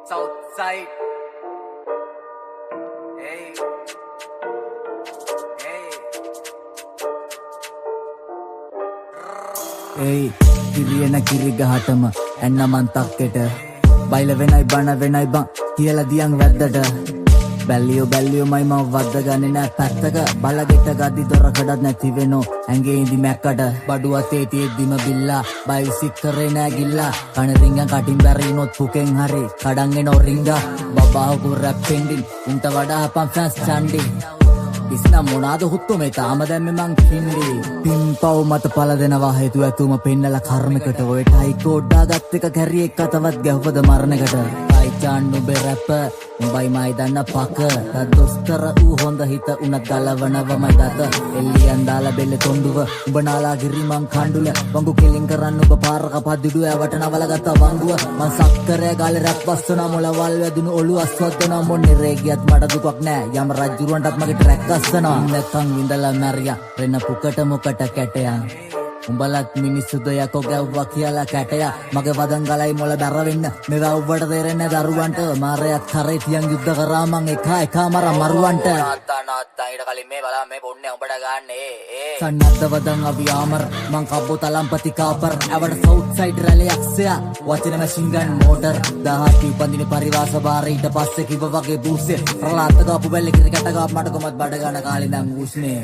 Southside. Hey. Hey. කිරියන කිරි ගහටම ඇන්න මන් තක්කෙට බයිල වෙනයි බන වෙනයි බං කියලා දියන් වැද්දට බැල්ලියෝ මයි මම වද්ද ගන්නේ නෑ පැත්තක බලගෙට ගද්දි දොර කඩත් නැති වෙනෝ ඇඟේ ඉදි මැක්කට බඩු අතේ තියෙද්දිම බිල්ලා බයිසික් කරේ නෑ ගිල්ලා කන රිංගන් කටින් බැරිනොත් පුකෙන් හරි කඩන් එනෝ රිංගා බබාහු රැප් පෙන්ඩින් උන්ට වඩා හපන් ෆෑන්ස් චන්ඩි ඉස්නම් මොනාද හුත්තු මේ තාම දැම්මේ මං කින්ඩි පින්පව් මත පල දෙනවා හේතු ඇතුම පෙන්නලා කර්මයකට ඔය ටයි කෝඩ්ඩා ගත් එක කැරි එක තවත් ගැහුවද මරණයකට ටයි චාන් නුඹේ රැප උඹයි මයි දන්න පක දොස්තර ඌ හොඳ හිත උනත් ගලවනවමයි දත එල්ලියන් දාලා බෙල්ල තොණ්ඩුව උඹ නාලා ගිරි මං කණ්ඩුල වංගු කෙලින් කරන්න ඔබ පාරක පද්දුඩු ඇවට නවල ගත්ත වංගුව මං සක්කරය ගාලේ රැප් වස්සන මොලවල් වැදුණු ඔළුව අස්වද්දන මොන්නේ රේගියත් මට දුකක් නෑ යම රජුරන්ටත් මගේ ට්‍රැක් අස්සනවා නැත්තම් විඳලා මැරියා රෙන පුකට මොකට කැටයන් උඹලත් මිනිස්සුද යකෝ ගැව්වා කියලා කැටයා මගේ වදන් ගලයි මොළ බැර වෙන්න මේ වැව්වට තේරෙන්නේ දරුවන්ට මාරයත් කරේ තියන් යුද්ධ කරා මං එක මර මරුවන්ට නාත්තා ඊට කලින් මේ බලන්න මේ පොන්නේ උඹට ගන්නේ සන්නද්ද වදන් අපි ආමර මං කබ්බෝ තලම්පති කාපර් ඇවට සවුත් සයිඩ් රැලේ යක්ෂයා වචන මැෂින් ගන් මෝටර් 18 උපන්දින පරිවාස බාර ඊට පස්සේ කිව්ව වගේ බූස්සේ රලාත්ත ගාපු බැල්ලේ කිරි කැට ගාප මට කොමත් බඩ ගන්න කාලේ නම් උස්නේ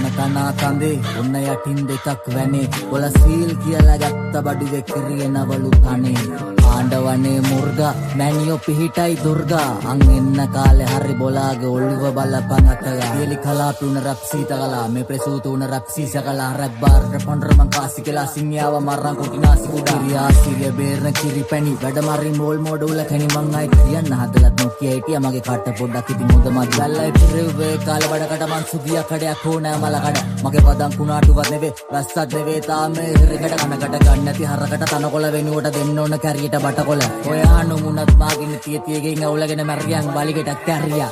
කනා කඳේ ඔන්න යටින් දෙකක් වැනේ ඔල සීල් කියලා ගත්ත බඩු වෙකිරියනවලු කනේ ආණ්ඩවනේ මුර්ගා මැනියෝ පිහිටයි දුර්ගා අන් එන්න කාලේ හරි බොලාගේ ඔළුව බලපන් අතගා පියලි කලාපුන රැප් සීතකලා මේ ප්‍රසූතුන රැප් සීසකලා රැප් බාරට පොන්ඩර මං කාසි කියලා සිංයාව මරන් කුටි නාසි කුඩා ක්‍රියාසිරිය බේරන කිරිපැණි වැඩ මරින් මෝල් මෝඩුල කැණි මං අයි කියන්න හදලත් නොකිය හිටියා මගේ කට පොඩ්ඩක් ඉදි මුද මත් ගල්ලයි පිරෙව්වේ කාලේ බඩකට මං සුදියා කඩයක් ඕනෑ මලකඩ මගේ පදම් කුණාටුවත් නෙවේ රස්සත් නෙවේ තාමේ හිරකට කනකට ගන්න නැති හරකට තනකොළ වෙනුවට දෙන්න ඕන කැරියට බටකොළ ඔයා නුමුණත් මාගින් තියතියගෙන් අවුලගෙන මැරියන් බලිකට කැරියා